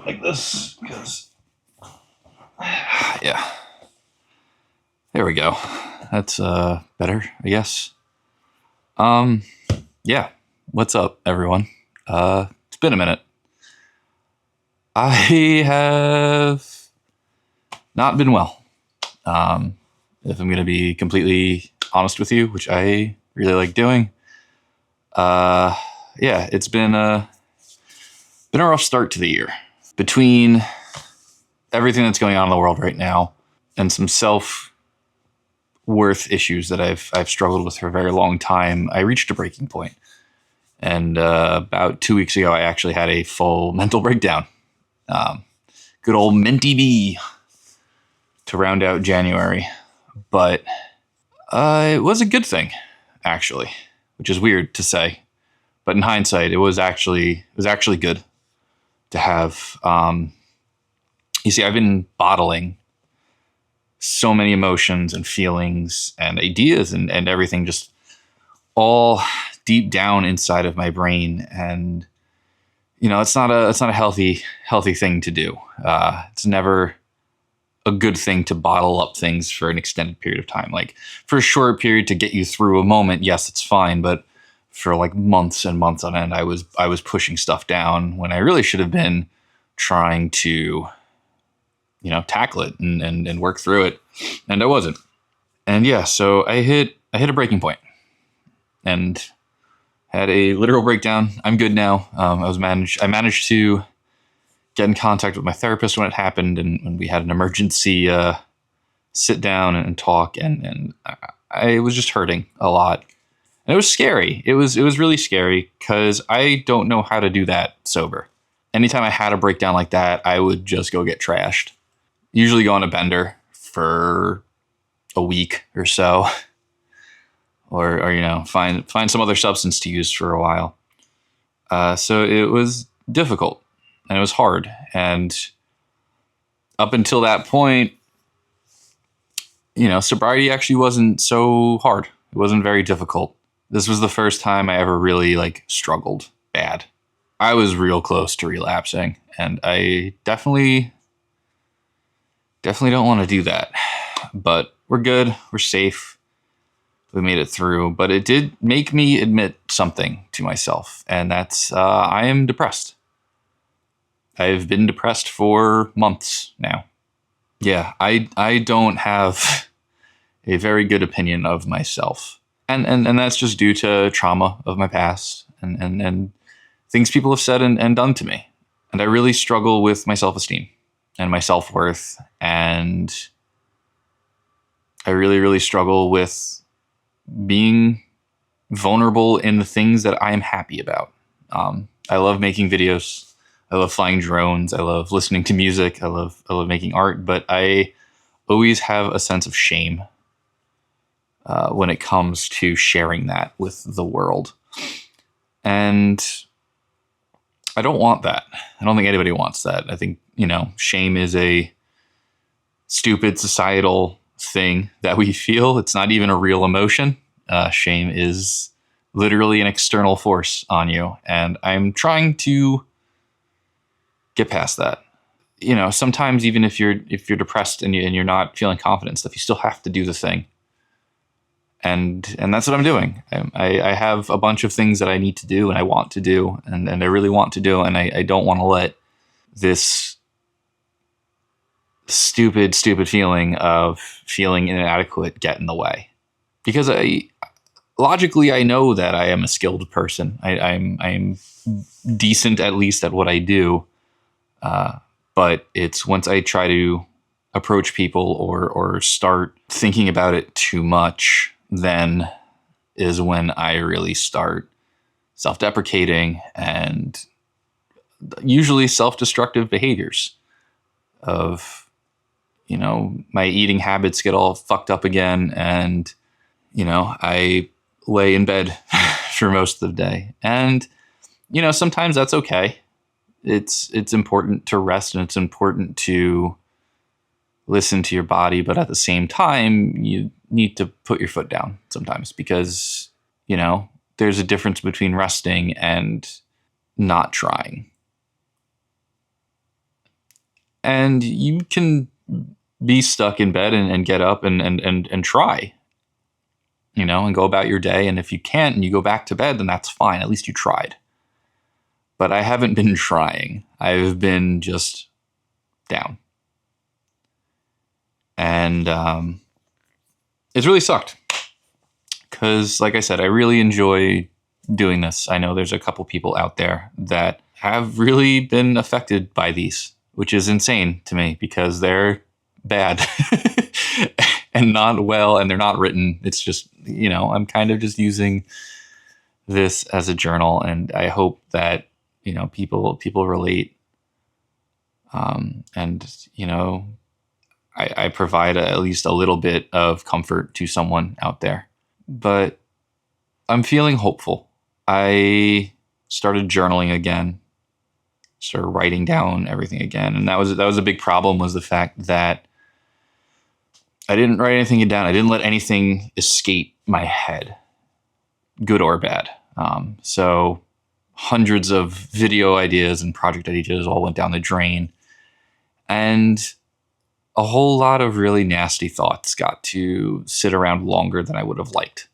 like this because, yeah. There we go. That's better, I guess. Yeah. What's up, everyone? It's been a minute. I have not been well. If I'm gonna be completely honest with you, which I really like doing. Yeah, it's been a rough start to the year. Between everything that's going on in the world right now and some self-worth issues that I've struggled with for a very long time, I reached a breaking point. And about 2 weeks ago, I actually had a full mental breakdown. Good old Minty B to round out January. But it was a good thing, actually, which is weird to say. But in hindsight, it was actually good to have. You see, I've been bottling so many emotions and feelings and ideas and everything just all deep down inside of my brain, and it's not a healthy thing to do. It's never a good thing to bottle up things for an extended period of time. Like for a short period to get you through a moment, yes, it's fine, but for like months and months on end, I was pushing stuff down when I really should have been trying to tackle it and work through it, and I wasn't. And yeah, so I hit a breaking point and had a literal breakdown. I'm good now. I managed to get in contact with my therapist when it happened, and we had an emergency sit down and talk, and I was just hurting a lot, and it was scary. It was really scary because I don't know how to do that sober. Anytime I had a breakdown like that, I would just go get trashed. Usually go on a bender for a week or so, or find some other substance to use for a while. So it was difficult and it was hard. And up until that point, sobriety actually wasn't so hard. It wasn't very difficult. This was the first time I ever really struggled bad. I was real close to relapsing, and I definitely don't want to do that. But we're good. We're safe. We made it through. But it did make me admit something to myself, and that's I am depressed. I've been depressed for months now. Yeah, I don't have a very good opinion of myself. And that's just due to trauma of my past and things people have said and done to me. And I really struggle with my self-esteem and my self-worth. And I really, really struggle with being vulnerable in the things that I am happy about. I love making videos. I love flying drones. I love listening to music. I love making art. But I always have a sense of shame when it comes to sharing that with the world. And I don't want that. I don't think anybody wants that. I think, shame is a stupid societal thing that we feel. It's not even a real emotion. Shame is literally an external force on you. And I'm trying to get past that. Sometimes even if you're depressed and you're not feeling confident stuff, you still have to do the thing. And that's what I'm doing. I have a bunch of things that I need to do and I want to do and I really want to do. And I don't want to let this stupid feeling of feeling inadequate get in the way. Because logically, I know that I am a skilled person. I'm decent, at least, at what I do. But it's once I try to approach people or start thinking about it too much, then is when I really start self-deprecating and usually self-destructive behaviors of, my eating habits get all fucked up again. And, I lay in bed for most of the day. And, sometimes that's okay. It's important to rest and it's important to listen to your body. But at the same time, you need to put your foot down sometimes because, there's a difference between resting and not trying. And you can be stuck in bed and get up and try, and go about your day. And if you can't and you go back to bed, then that's fine. At least you tried. But I haven't been trying. I've been just down. And it's really sucked. Because, like I said, I really enjoy doing this. I know there's a couple people out there that have really been affected by these, which is insane to me because they're bad and not well, and they're not written. It's just, I'm kind of just using this as a journal, and I hope that, people relate. And, I provide at least a little bit of comfort to someone out there. But I'm feeling hopeful. I started journaling again, started writing down everything again. And that was a big problem, was the fact that I didn't write anything down. I didn't let anything escape my head, good or bad. So hundreds of video ideas and project ideas all went down the drain. And a whole lot of really nasty thoughts got to sit around longer than I would have liked.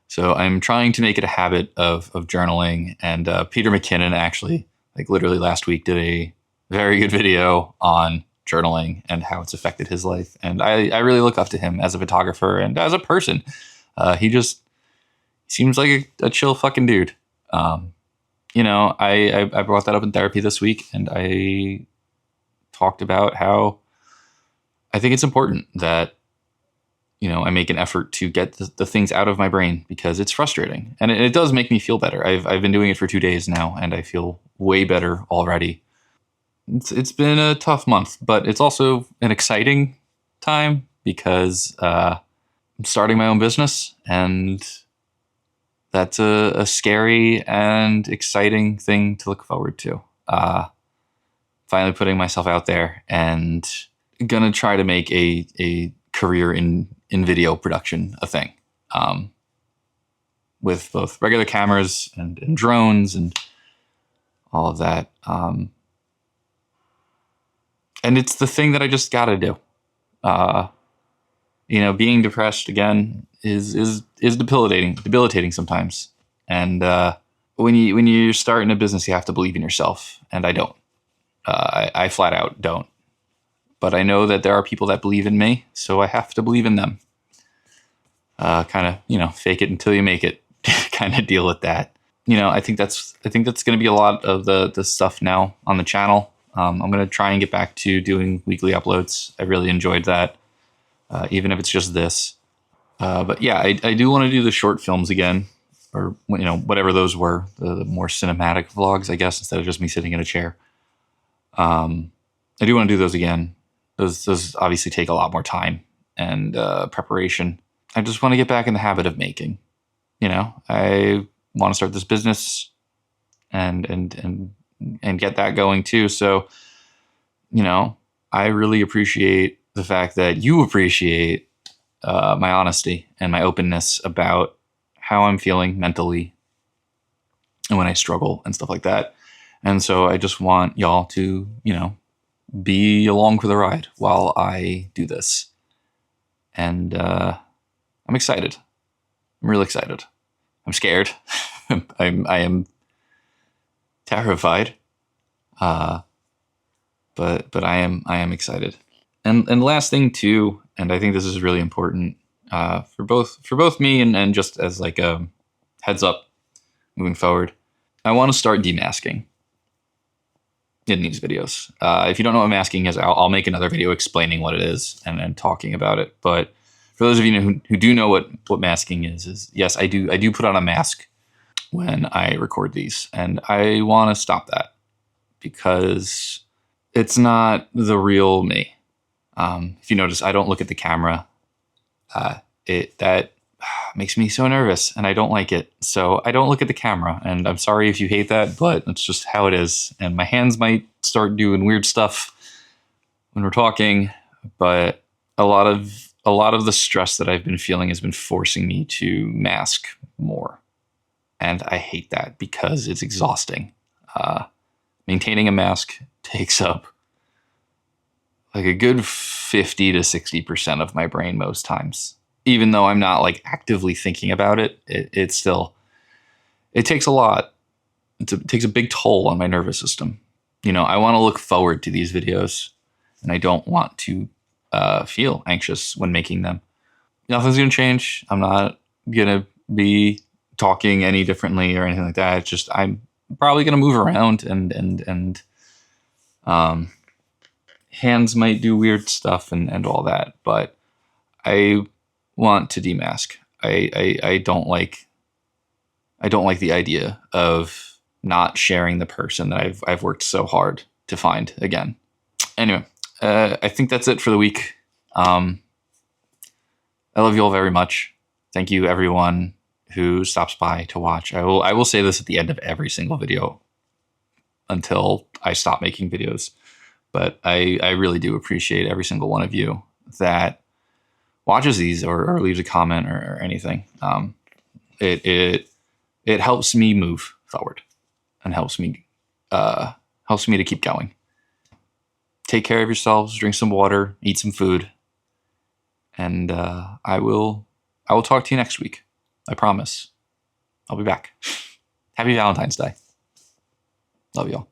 So I'm trying to make it a habit of journaling. And Peter McKinnon actually, like literally last week, did a very good video on journaling and how it's affected his life. And I really look up to him as a photographer and as a person. He just seems like a chill fucking dude. I brought that up in therapy this week, and I talked about how I think it's important that, I make an effort to get the things out of my brain because it's frustrating. And it does make me feel better. I've been doing it for 2 days now, and I feel way better already. It's been a tough month, but it's also an exciting time because I'm starting my own business, and that's a scary and exciting thing to look forward to. Finally putting myself out there and gonna try to make a career in video production a thing, with both regular cameras and drones and all of that. And it's the thing that I just gotta do. Being depressed again is debilitating sometimes. And when you're starting a business, you have to believe in yourself, and I don't. I flat out don't. But I know that there are people that believe in me, so I have to believe in them. Kind of, fake it until you make it kind of deal with that. I think that's going to be a lot of the stuff now on the channel. I'm going to try and get back to doing weekly uploads. I really enjoyed that, even if it's just this. But yeah, I do want to do the short films again, or whatever those were, the more cinematic vlogs, I guess, instead of just me sitting in a chair. I do want to do those again. Those obviously take a lot more time and preparation. I just want to get back in the habit of making. I want to start this business and get that going too. So, I really appreciate the fact that you appreciate my honesty and my openness about how I'm feeling mentally and when I struggle and stuff like that. And so I just want y'all to, be along for the ride while I do this. And I'm excited. I'm really excited. I'm scared. I am terrified. But I am excited. And last thing too, and I think this is really important for both me and just as like a heads up moving forward, I want to start demasking in these videos. If you don't know what masking is, I'll make another video explaining what it is and talking about it. But for those of you who do know what masking is yes, I do put on a mask when I record these, and I want to stop that because it's not the real me. If you notice, I don't look at the camera. That makes me so nervous, and I don't like it. So I don't look at the camera, and I'm sorry if you hate that, but that's just how it is. And my hands might start doing weird stuff when we're talking, but a lot of the stress that I've been feeling has been forcing me to mask more. And I hate that because it's exhausting. Maintaining a mask takes up like a good 50 to 60% of my brain most times. Even though I'm not like actively thinking about it, it still, it takes a lot. It takes a big toll on my nervous system. You know, I want to look forward to these videos, and I don't want to feel anxious when making them. Nothing's going to change. I'm not going to be talking any differently or anything like that. It's just, I'm probably going to move around and hands might do weird stuff and all that, but I want to demask. I don't like the idea of not sharing the person that I've worked so hard to find again. Anyway, I think that's it for the week. I love you all very much. Thank you, everyone who stops by to watch. I will say this at the end of every single video until I stop making videos. But I really do appreciate every single one of you that watches these or leaves a comment or anything. It helps me move forward and helps me to keep going. Take care of yourselves. Drink some water. Eat some food. And I will talk to you next week. I promise. I'll be back. Happy Valentine's Day. Love y'all.